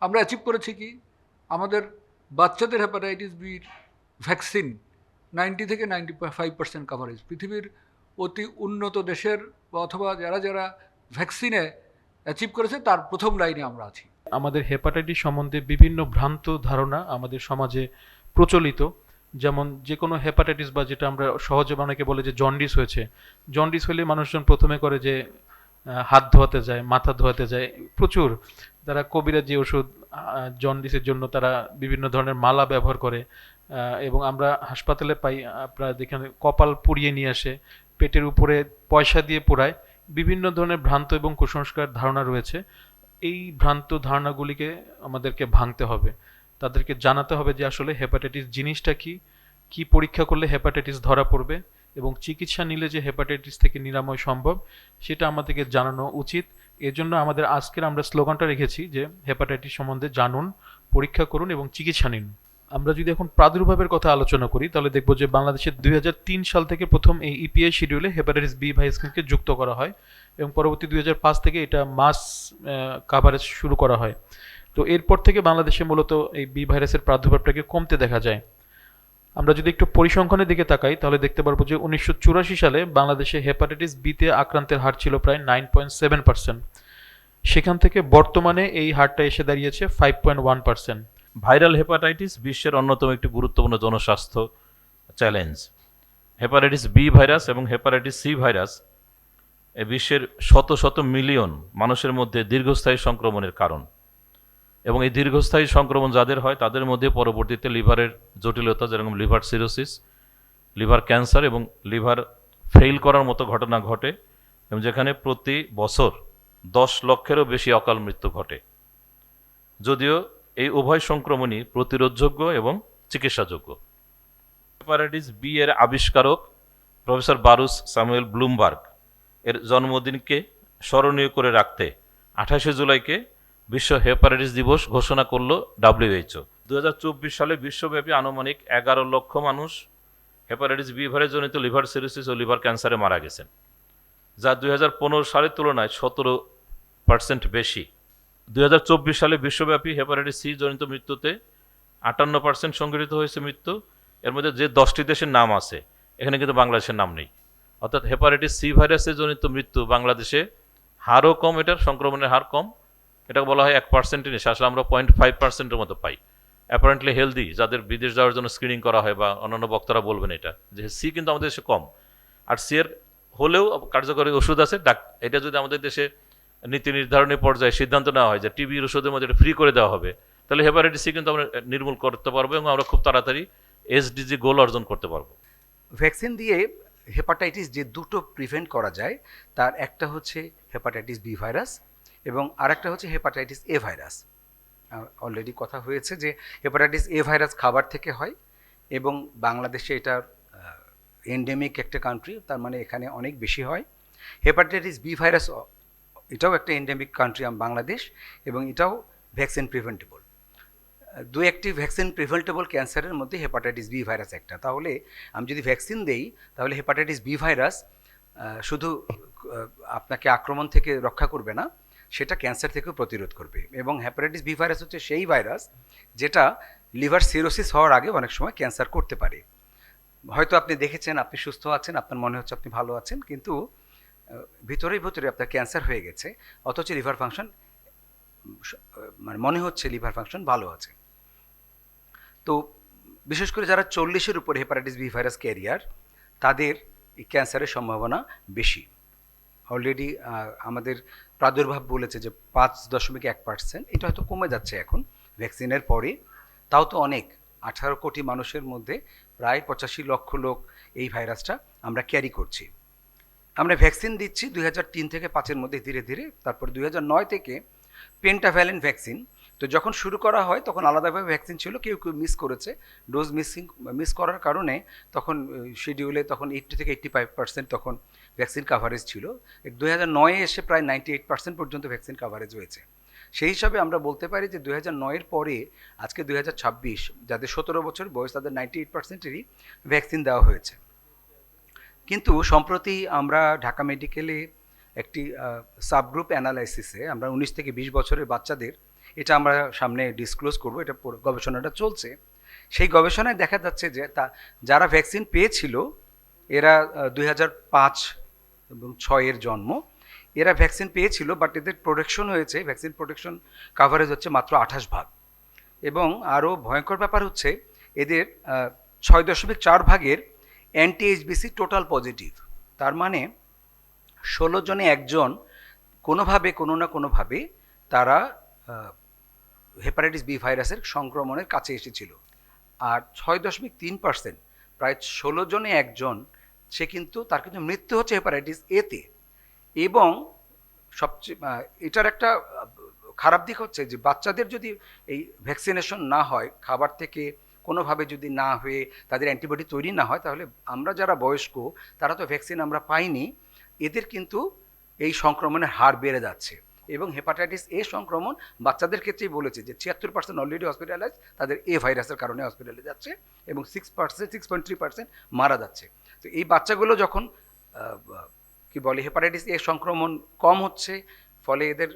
আমরা অ্যাচিভ করেছি কি, আমাদের বাচ্চাদের হেপাটাইটিস বির ভ্যাকসিন 90 থেকে 95% কাভারেজ। পৃথিবীর অতি উন্নত দেশের অথবা যারা যারা ভ্যাকসিনে অ্যাচিভ করেছে তার প্রথম লাইনে আমরা আছি। আমাদের হেপাটাইটিস সম্বন্ধে বিভিন্ন ভ্রান্ত ধারণা আমাদের সমাজে প্রচলিত। যেমন যে কোনো হেপাটাইটিস বা যেটা আমরা সহজে অনেকে বলে যে জন্ডিস হয়েছে, জন্ডিস হলে মানুষজন প্রথমে করে যে হাত ধোয়াতে যায়, মাথা ধোয়াতে যায়, প্রচুর তারা কবিরাজি ওষুধ, জন্ডিসের জন্য তারা বিভিন্ন ধরনের মালা ব্যবহার করে। এবং আমরা হাসপাতালে পাই আপনারা যেখানে কপাল পুড়িয়ে নিয়ে আসে, পেটের উপরে পয়সা দিয়ে পোড়ায়। বিভিন্ন ধরনের ভ্রান্ত এবং কুসংস্কার ধারণা রয়েছে। এই ভ্রান্ত ধারণাগুলিকে আমাদেরকে ভাঙতে হবে, তাদেরকে জানাতে হবে যে আসলে হেপাটাইটিস জিনিসটা কি, কি পরীক্ষা করলে হেপাটাইটিস ধরা পড়বে এবং চিকিৎসা নিলে যে হেপাটাইটিস থেকে নিরাময় সম্ভব সেটা আমাদেরকে জানানো উচিত। এজন্য আমাদের আজকের আমরা স্লোগানটা রেখেছি যে হেপাটাইটিস সম্বন্ধে জানুন, পরীক্ষা করুন এবং চিকিৎসা নিন। আমরা যদি এখন প্রাদুর্ভাবের কথা আলোচনা করি তাহলে দেখব যে বাংলাদেশের 2003 সাল থেকে প্রথম এই ইপিআই শিডিউলে হেপাটাইটিস বি ভাইরাসকে যুক্ত করা হয় এবং পরবর্তী 2005 থেকে এটা মাস কাভারেজ শুরু করা হয়। তো এরপর থেকে বাংলাদেশে মূলত এই বি ভাইরাসের প্রাদুর্ভাবটাকে কমতে দেখা যায়। আমরা যদি একটু পরিসংখ্যানের দিকে তাকাই তাহলে দেখতে পারবো যে 1984 সালে বাংলাদেশে হেপাটাইটিস বিতে আক্রান্তের হার ছিল প্রায় 9.7%। সেখান থেকে বর্তমানে এই হারটা এসে দাঁড়িয়েছে 5.1%। ভাইরাল হেপাটাইটিস বিশ্বের অন্যতম একটি গুরুত্বপূর্ণ জনস্বাস্থ্য চ্যালেঞ্জ। হেপাটাইটিস বি ভাইরাস এবং হেপাটাইটিস সি ভাইরাস বিশ্বের শত শত মিলিয়ন মানুষের মধ্যে দীর্ঘস্থায়ী সংক্রমণের কারণ, এবং এই দীর্ঘস্থায়ী সংক্রমণ যাদের হয় তাদের মধ্যে পরবর্তীতে লিভারের জটিলতা, যেরকম লিভার সিরোসিস, লিভার ক্যান্সার এবং লিভার ফেইল করার মতো ঘটনা ঘটে, এবং যেখানে প্রতি বছর 10 লক্ষেরও বেশি অকাল মৃত্যু ঘটে। যদিও এই উভয় সংক্রমণই প্রতিরোধযোগ্য এবং চিকিৎসাযোগ্য। হেপাটাইটিস বি এর আবিষ্কারক প্রফেসর বারুস স্যামুয়েল ব্লুমবার্গ এর জন্মদিনকে স্মরণীয় করে রাখতে 28শে জুলাইকে বিশ্ব হেপাটাইটিস দিবস ঘোষণা করল WHO। 2024 সালে বিশ্বব্যাপী আনুমানিক 11 লক্ষ মানুষ হেপাটাইটিস বি ভাইরাসজনিত লিভার সিরোসিস ও লিভার ক্যান্সারে মারা গেছেন, যা 2015 সালের তুলনায় 17% বেশি। 2024 সালে বিশ্বব্যাপী হেপাটাইটিস সি জনিত মৃত্যুতে 58% সংঘটিত হয়েছে মৃত্যু। এর মধ্যে যে 10টি দেশের নাম আছে এখানে কিন্তু বাংলাদেশের নাম নেই। অর্থাৎ হেপাটাইটিস সি ভাইরাসে জনিত মৃত্যু বাংলাদেশে হারও কম, এটার সংক্রমণের হার কম। এটাকে বলা হয় 1% নিচে, আসলে আমরা 0.5%-এর মতো পাই। অ্যাপারেন্টলি হেলদি, যাদের বিদেশ যাওয়ার জন্য স্ক্রিনিং করা হয়, বা অন্যান্য বক্তারা বলবেন এটা যে সি কিন্তু আমাদের দেশে কম। আর সি এর হলেও কার্যকরী ওষুধ আছে। এটা যদি আমাদের দেশে নীতি নির্ধারণী পর্যায়ে সিদ্ধান্ত নেওয়া হয় যে টিবির ওষুধের মধ্যে এটা ফ্রি করে দেওয়া হবে, তাহলে হেপাটাইটিস সি কিন্তু আমরা নির্মূল করতে পারবো এবং আমরা খুব তাড়াতাড়ি এসডিজি গোল অর্জন করতে পারবো। ভ্যাকসিন দিয়ে হেপাটাইটিস যে দুটো প্রিভেন্ট করা যায় তার একটা হচ্ছে হেপাটাইটিস বি ভাইরাস এবং আরেকটা হচ্ছে হেপাটাইটিস এ ভাইরাস। অলরেডি কথা হয়েছে যে হেপাটাইটিস এ ভাইরাস খাবার থেকে হয় এবং বাংলাদেশে এটা এন্ডেমিক একটা কান্ট্রি, তার মানে এখানে অনেক বেশি হয়। হেপাটাইটিস বি ভাইরাস এটাও একটা এন্ডেমিক কান্ট্রি বাংলাদেশ, এবং এটাও ভ্যাকসিন প্রিভেন্টেবল। দু একটি ভ্যাকসিন প্রিভেন্টেবল ক্যান্সারের মধ্যে হেপাটাইটিস বি ভাইরাস একটা। তাহলে আমি যদি ভ্যাকসিন দেই তাহলে হেপাটাইটিস বি ভাইরাস শুধু আপনাকে আক্রমণ থেকে রক্ষা করবে না, সেটা ক্যান্সার থেকেও প্রতিরোধ করবে। এবং হেপাটাইটিস বি ভাইরাস হচ্ছে সেই ভাইরাস যেটা লিভার সিরোসিস হওয়ার আগে অনেক সময় ক্যান্সার করতে পারে। হয়তো আপনি দেখেছেন, আপনি সুস্থ আছেন, আপনার মনে হচ্ছে আপনি ভালো আছেন, কিন্তু ভিতরে ভিতরে আপনার ক্যান্সার হয়ে গেছে, অথচ লিভার ফাংশন মানে মনে হচ্ছে লিভার ফাংশন ভালো আছে। তো বিশেষ করে যারা 40-এর উপরে হেপাটাইটিস বি ভাইরাস ক্যারিয়ার, তাদের এই ক্যান্সারের সম্ভাবনা বেশি। অলরেডি আমাদের প্রাদুর্ভাব বলেছে যে 5.1%, এটা হয়তো কমে যাচ্ছে এখন ভ্যাকসিনের পরে, তাও তো অনেক। 18 কোটি মানুষের মধ্যে প্রায় 85 লক্ষ লোক এই ভাইরাসটা আমরা ক্যারি করছি। আমরা ভ্যাকসিন দিচ্ছি 2003 থেকে 5-এর মধ্যে ধীরে ধীরে, তারপর 2009 থেকে পেন্টাভ্যালেন্ট ভ্যাকসিন। তো যখন শুরু করা হয় তখন আলাদাভাবে ভ্যাকসিন ছিল, কেউ কেউ মিস করেছে, ডোজ মিস করার কারণে তখন শিডিউলে তখন 80 থেকে 85% তখন ভ্যাকসিন কাভারেজ ছিল। 2009-এ এসে প্রায় 98% পর্যন্ত ভ্যাকসিন কাভারেজ হয়েছে। সেই হিসাবে আমরা বলতে পারি যে 2009-এর পরে আজকে 2026, যাদের 17 বছর বয়স তাদের 98%-এরই ভ্যাকসিন দেওয়া হয়েছে। কিন্তু সম্প্রতি আমরা ঢাকা মেডিকেলে একটি সাবগ্রুপ অ্যানালাইসিসে আমরা 19 থেকে 20 বছরের বাচ্চাদের এটা আমরা সামনে ডিসক্লোজ করব, এটা গবেষণাটা চলছে। সেই গবেষণায় দেখা যাচ্ছে যে যারা ভ্যাকসিন পেয়েছিল এরা 2005 এবং 6-এর জন্ম, এরা ভ্যাকসিন পেয়েছিল, বাট এদের প্রোটেকশন হয়েছে, ভ্যাকসিন প্রোটেকশন কাভারেজ হচ্ছে মাত্র 28 ভাগ। এবং আরও ভয়ঙ্কর ব্যাপার হচ্ছে এদের 6.4 ভাগের অ্যান্টি এইচবিসি টোটাল পজিটিভ। তার মানে 16 জনে একজন কোনো না কোনোভাবে তারা হেপাটাইটিস বি ভাইরাসের সংক্রমণের কাছে এসেছিল। আর 6.3%, প্রায় 16 জনে একজন, তার কিন্তু মৃত্যু হচ্ছে হেপাটাইটিস এতে। এবং সবচেয়ে এটার একটা খারাপ দিক হচ্ছে যে বাচ্চাদের যদি এই ভ্যাকসিনেশন না হয়, খাবার থেকে কোনোভাবে যদি না হয়ে তাদের অ্যান্টিবডি তৈরি না হয়, তাহলে আমরা যারা বয়স্ক তারা তো ভ্যাকসিন আমরা পাইনি, এদের কিন্তু এই সংক্রমণের হার বেড়ে যাচ্ছে। এবং হেপাটাইটিস এ সংক্রমণ বাচ্চাদের ক্ষেত্রেই বলেছে যে 76% অলরেডি হসপিটালাইজ তাদের এ ভাইরাসের কারণে হসপিটালে যাচ্ছে, এবং 6.3% মারা যাচ্ছে। তো এই বাচ্চাগুলো যখন কি বলে হেপাটাইটিস এ সংক্রমণ কম হচ্ছে, ফলে এদের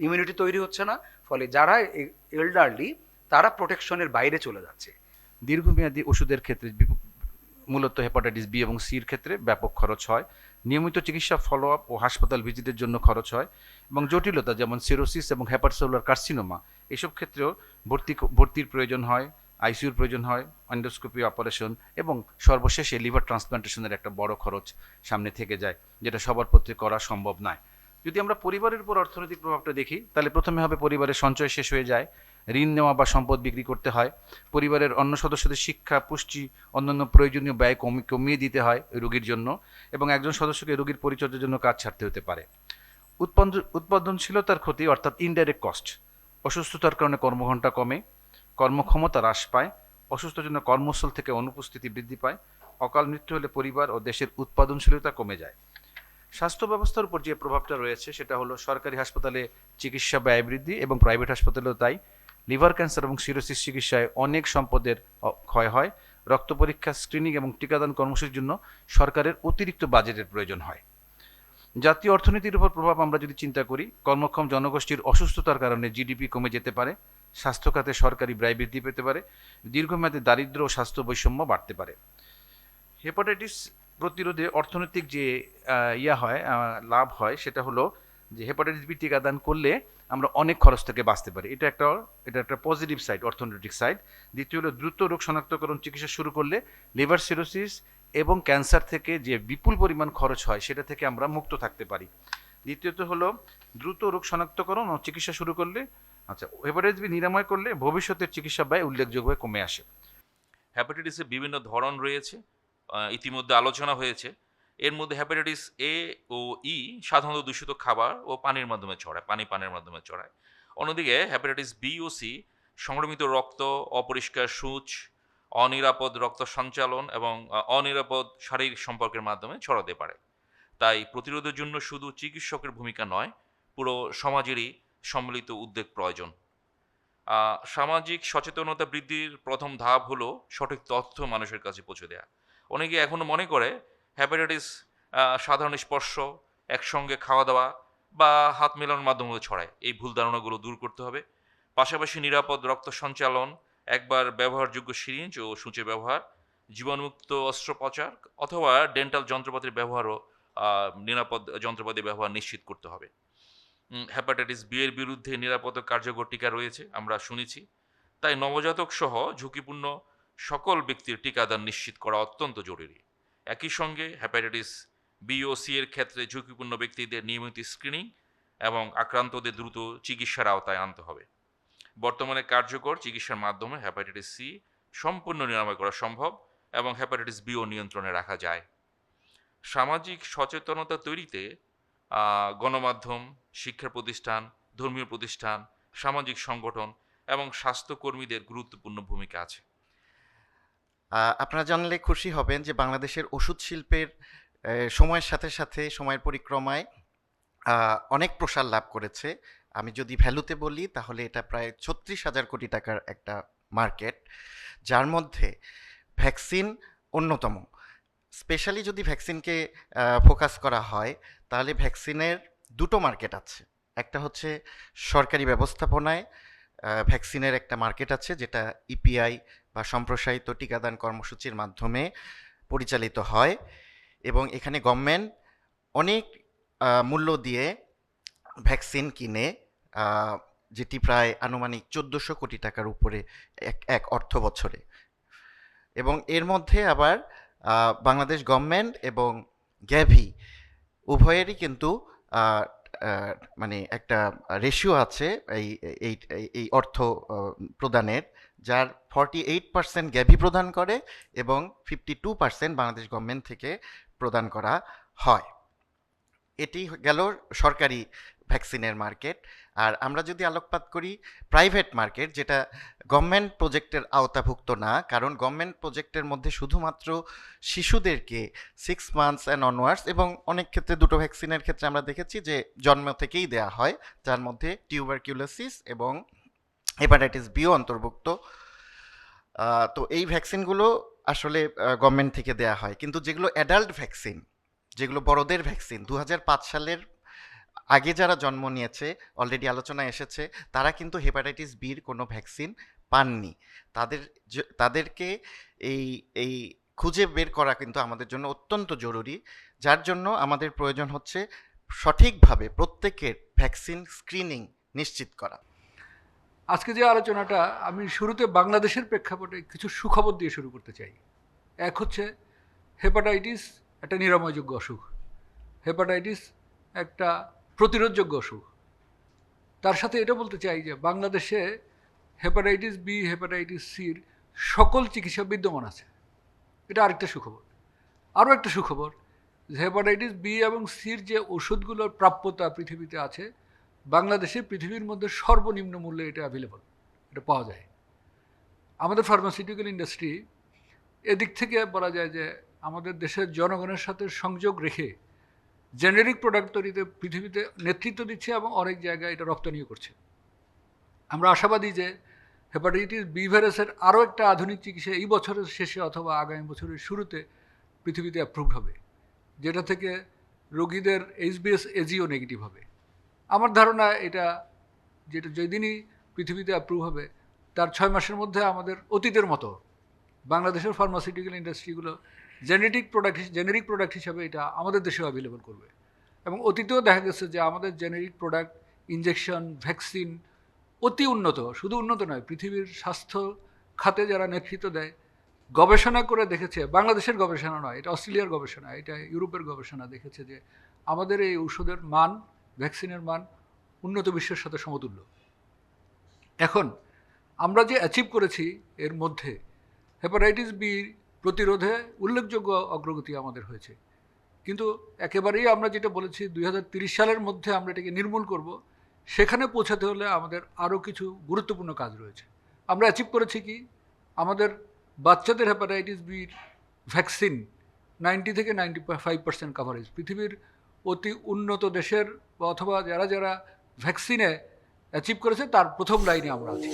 ইমিউনিটি তৈরি হচ্ছে না, ফলে যারা এল্ডারলি তারা প্রোটেকশনের বাইরে চলে যাচ্ছে। দীর্ঘমেয়াদী ওষুধের ক্ষেত্রে মূলত হেপাটাইটিস বি এবং সির ক্ষেত্রে ব্যাপক খরচ হয়। নিয়মিত চিকিৎসা, ফলো আপ ও হাসপাতাল ভিজিটের জন্য খরচ হয়, এবং জটিলতা যেমন সিরোসিস এবং হেপাটোসেলুলার কার্সিনোমা এসব ক্ষেত্রেও ভর্তির প্রয়োজন হয়, আইসিইউর প্রয়োজন হয়, এন্ডোস্কোপি অপারেশন, এবং সর্বশেষে লিভার ট্রান্সপ্লান্টেশনের একটা বড় খরচ সামনে থেকে যায়, যেটা সবার পক্ষে করা সম্ভব নয়। যদি আমরা পরিবারের উপর অর্থনৈতিক প্রভাবটা দেখি, তাহলে প্রথমে হবে পরিবারের সঞ্চয় শেষ হয়ে যায়, ঋণ নেওয়া বা সম্পদ বিক্রি করতে হয়, পরিবারের অন্য সদস্যদের শিক্ষা, পুষ্টি, অন্যান্য প্রয়োজনীয় ব্যয় কমিয়ে দিতে হয় রোগীর জন্য, এবং একজন সদস্যকে রোগীর পরিচর্যার জন্য কাজ ছাড়তে হতে পারে। উৎপাদনশীলতার ক্ষতি অর্থাৎ ইনডাইরেক্ট কস্ট, অসুস্থতার কারণে কর্মঘণ্টা কমে, কর্মক্ষমতা হ্রাস পায়, অসুস্থতার জন্য কর্মস্থল থেকে অনুপস্থিতি বৃদ্ধি পায়, অকাল মৃত্যু হলে পরিবার ও দেশের উৎপাদনশীলতা কমে যায়। স্বাস্থ্য ব্যবস্থার উপর যে প্রভাবটা রয়েছে সেটা হলো সরকারি হাসপাতালে চিকিৎসা ব্যয় বৃদ্ধি, এবং প্রাইভেট হাসপাতালেও তাই। লিভার ক্যান্সার এবং সিরোসিস চিকিৎসায় অনেক সম্পদের ক্ষয় হয়। রক্ত পরীক্ষা, স্ক্রিনিং এবং টিকাদান কর্মসূচির জন্য সরকারের অতিরিক্ত বাজেটের প্রয়োজন হয়। জাতীয় অর্থনীতির উপর প্রভাব আমরা যদি চিন্তা করি, কর্মক্ষম জনগোষ্ঠীর অসুস্থতার কারণে জিডিপি কমে যেতে পারে, স্বাস্থ্য খাতে সরকারি ব্যয় বৃদ্ধি পেতে পারে, দীর্ঘমেয়াদী দারিদ্র্য ও স্বাস্থ্য বৈষম্য বাড়তে পারে। হেপাটাইটিস প্রতিরোধে অর্থনৈতিক যে লাভ হয় সেটা হলো যে হেপাটাইটিস বি টিকাদান করলে আমরা অনেক খরচ থেকে বাঁচতে পারি। এটা একটা পজিটিভ সাইড, অর্থনৈতিক সাইড। দ্বিতীয় হলো দ্রুত রোগ শনাক্তকরণ চিকিৎসা শুরু করলে লিভার সিরোসিস এবং ক্যান্সার থেকে যে বিপুল পরিমাণ খরচ হয় সেটা থেকে আমরা মুক্ত থাকতে পারি। দ্বিতীয়ত হলো দ্রুত রোগ শনাক্তকরণ ও চিকিৎসা শুরু করলে হেপাটাইটিস বি নিরাময় করলে ভবিষ্যতের চিকিৎসা ব্যয় উল্লেখযোগ্যভাবে কমে আসে। হ্যাপাটাইটিসের বিভিন্ন ধরন রয়েছে, ইতিমধ্যে আলোচনা হয়েছে। এর মধ্যে হ্যাপাটাইটিস এ ও ই সাধারণত দূষিত খাবার ও পানির মাধ্যমে ছড়ায়, পানের মাধ্যমে ছড়ায়। অন্যদিকে হ্যাপাটাইটিস বি ও সি সংক্রমিত রক্ত, অপরিষ্কার সূচ, অনিরাপদ রক্ত সঞ্চালন এবং অনিরাপদ শারীরিক সম্পর্কের মাধ্যমে ছড়াতে পারে। তাই প্রতিরোধের জন্য শুধু চিকিৎসকের ভূমিকা নয়, পুরো সমাজেরই সম্মিলিত উদ্যোগ প্রয়োজন। সামাজিক সচেতনতা বৃদ্ধির প্রথম ধাপ হলো সঠিক তথ্য মানুষের কাছে পৌঁছে দেওয়া। অনেকে এখনো মনে করে হ্যাপাটাইটিস সাধারণ স্পর্শ, একসঙ্গে খাওয়া দাওয়া বা হাত মেলানোর মাধ্যমে ছড়ায়। এই ভুল ধারণাগুলো দূর করতে হবে। পাশাপাশি নিরাপদ রক্ত সঞ্চালন, একবার ব্যবহারযোগ্য সিরিঞ্জ ও সূচের ব্যবহার, জীবাণুমুক্ত অস্ত্রোপচার অথবা ডেন্টাল যন্ত্রপাতির ব্যবহারও নিরাপদ যন্ত্রপাতির ব্যবহার নিশ্চিত করতে হবে। হ্যাপাটাইটিস বি এর বিরুদ্ধে নিরাপদ কার্যকর টিকা রয়েছে, আমরা শুনেছি। তাই নবজাতক সহ ঝুঁকিপূর্ণ সকল ব্যক্তির টিকাদান নিশ্চিত করা অত্যন্ত জরুরি। একই সঙ্গে হ্যাপাটাইটিস বি ও সি এর ক্ষেত্রে ঝুঁকিপূর্ণ ব্যক্তিদের নিয়মিত স্ক্রিনিং এবং আক্রান্তদের দ্রুত চিকিৎসার আওতায় আনতে হবে। বর্তমানে কার্যকর চিকিৎসার মাধ্যমে হ্যাপাটাইটিস সি সম্পূর্ণ নিরাময় করা সম্ভব এবং হ্যাপাটাইটিস বিও নিয়ন্ত্রণে রাখা যায়। সামাজিক সচেতনতা তৈরিতে গণমাধ্যম, শিক্ষা প্রতিষ্ঠান, ধর্মীয় প্রতিষ্ঠান, সামাজিক সংগঠন এবং স্বাস্থ্যকর্মীদের গুরুত্বপূর্ণ ভূমিকা আছে। আপনারা জানলে খুশি হবেন যে বাংলাদেশের ওষুধ শিল্পের সময়ের সাথে সাথে সময়ের পরিক্রমায় অনেক প্রসার লাভ করেছে। আমি যদি ভ্যালুতে বলি তাহলে এটা প্রায় 36,000 কোটি টাকার একটা মার্কেট, যার মধ্যে ভ্যাকসিন অন্যতম। স্পেশালি যদি ভ্যাকসিনকে ফোকাস করা হয় তাহলে ভ্যাকসিনের দুটো মার্কেট আছে। একটা হচ্ছে সরকারি ব্যবস্থাপনায় ভ্যাকসিনের একটা মার্কেট আছে, যেটা ইপিআই বা সম্প্রসারিত টিকাদান কর্মসূচির মাধ্যমে পরিচালিত হয়, এবং এখানে গভর্নমেন্ট অনেক মূল্য দিয়ে ভ্যাকসিন কিনে, যেটি প্রায় আনুমানিক 1400 কোটি টাকার উপরে এক অর্থ বছরে। এবং এর মধ্যে আবার বাংলাদেশ গভর্নমেন্ট এবং গ্যাভি উভয়েরই কিন্তু মানে একটা রেশিও আছে এই এই এই অর্থ প্রদানের, যার 48% গ্যাভি প্রদান করে এবং 52% বাংলাদেশ গভর্নমেন্ট থেকে প্রদান করা হয়। এটি গেল সরকারি ভ্যাকসিনের মার্কেট। আর আমরা যদি আলোকপাত করি প্রাইভেট মার্কেট, যেটা গভর্নমেন্ট প্রজেক্টের আওতাভুক্ত না, কারণ গভর্নমেন্ট প্রজেক্টের মধ্যে শুধুমাত্র শিশুদেরকে 6 মান্থস অ্যান্ড অনওয়ার্ডস, এবং অনেক ক্ষেত্রে দুটো ভ্যাকসিনের ক্ষেত্রে আমরা দেখেছি যে জন্ম থেকেই দেয়া হয়, যার মধ্যে টিউবারকিউলোসিস এবং হেপাটাইটিস বিও অন্তর্ভুক্ত। তো এই ভ্যাকসিনগুলো আসলে গভর্নমেন্ট থেকে দেয়া হয়। কিন্তু যেগুলো অ্যাডাল্ট ভ্যাকসিন, যেগুলো বড়দের ভ্যাকসিন, 2005 সালের আগে যারা জন্ম নিয়েছে, অলরেডি আলোচনায় এসেছে, তারা কিন্তু হেপাটাইটিস বির কোনো ভ্যাকসিন পাননি। তাদেরকে এই এই খুঁজে বের করা কিন্তু আমাদের জন্য অত্যন্ত জরুরি, যার জন্য আমাদের প্রয়োজন হচ্ছে সঠিকভাবে প্রত্যেকের ভ্যাকসিন স্ক্রিনিং নিশ্চিত করা। আজকে যে আলোচনাটা আমি শুরুতে বাংলাদেশের প্রেক্ষাপটে কিছু সুখবর দিয়ে শুরু করতে চাই। এক হচ্ছে হেপাটাইটিস একটা নিরাময়যোগ্য অসুখ, হেপাটাইটিস একটা প্রতিরোধযোগ্য অসুখ। তার সাথে এটা বলতে চাই যে বাংলাদেশে হেপাটাইটিস বি, হেপাটাইটিস সির সকল চিকিৎসা বিদ্যমান আছে। এটা আরেকটা সুখবর। আরও একটা সুখবর, যে হেপাটাইটিস বি এবং সির যে ওষুধগুলোর প্রাপ্যতা পৃথিবীতে আছে, বাংলাদেশে পৃথিবীর মধ্যে সর্বনিম্ন মূল্যে এটা অ্যাভেলেবল, এটা পাওয়া যায়। আমাদের ফার্মাসিউটিক্যাল ইন্ডাস্ট্রি এদিক থেকে বলা যায় যে আমাদের দেশের জনগণের সাথে সংযোগ রেখে জেনেরিক প্রোডাক্ট তৈরিতে পৃথিবীতে নেতৃত্ব দিচ্ছে এবং অনেক জায়গায় এটা রপ্তানিও করছে। আমরা আশাবাদী যে হেপাটাইটিস বি ভাইরাসের আরও একটা আধুনিক চিকিৎসা এই বছরের শেষে অথবা আগামী বছরের শুরুতে পৃথিবীতে অ্যাপ্রুভড হবে, যেটা থেকে রোগীদের এইচবিএস এজিও নেগেটিভ হবে। আমার ধারণা এটা যেদিনই পৃথিবীতে অ্যাপ্রুভ হবে তার 6 মাসের মধ্যে আমাদের অতীতের মতো বাংলাদেশের ফার্মাসিউটিক্যাল ইন্ডাস্ট্রিগুলো জেনেরিক প্রোডাক্ট হিসাবে এটা আমাদের দেশেও অ্যাভেলেবল করবে। এবং অতীতেও দেখা গেছে যে আমাদের জেনেরিক প্রোডাক্ট, ইনজেকশন, ভ্যাকসিন অতি উন্নত, শুধু উন্নত নয়, পৃথিবীর স্বাস্থ্য খাতে যারা নেতৃত্ব দেয় গবেষণা করে দেখেছে, বাংলাদেশের গবেষণা নয়, এটা অস্ট্রেলিয়ার গবেষণা, এটা ইউরোপের গবেষণা, দেখেছে যে আমাদের এই ঔষধের মান, ভ্যাকসিনের মান উন্নত বিশ্বের সাথে সমতুল্য। এখন আমরা যে অ্যাচিভ করেছি এর মধ্যে হেপাটাইটিস বি প্রতিরোধে উল্লেখযোগ্য অগ্রগতি আমাদের হয়েছে, কিন্তু একেবারেই আমরা যেটা বলেছি 2030 সালের মধ্যে আমরা এটাকে নির্মূল করব, সেখানে পৌঁছাতে হলে আমাদের আরও কিছু গুরুত্বপূর্ণ কাজ রয়েছে। আমরা অ্যাচিভ করেছি কি, আমাদের বাচ্চাদের হেপাটাইটিস বির ভ্যাকসিন 90 থেকে 95% কাভারেজ, পৃথিবীর অতি উন্নত দেশের অথবা যারা ভ্যাকসিনে অ্যাচিভ করেছে তার প্রথম লাইনে আমরা আছি।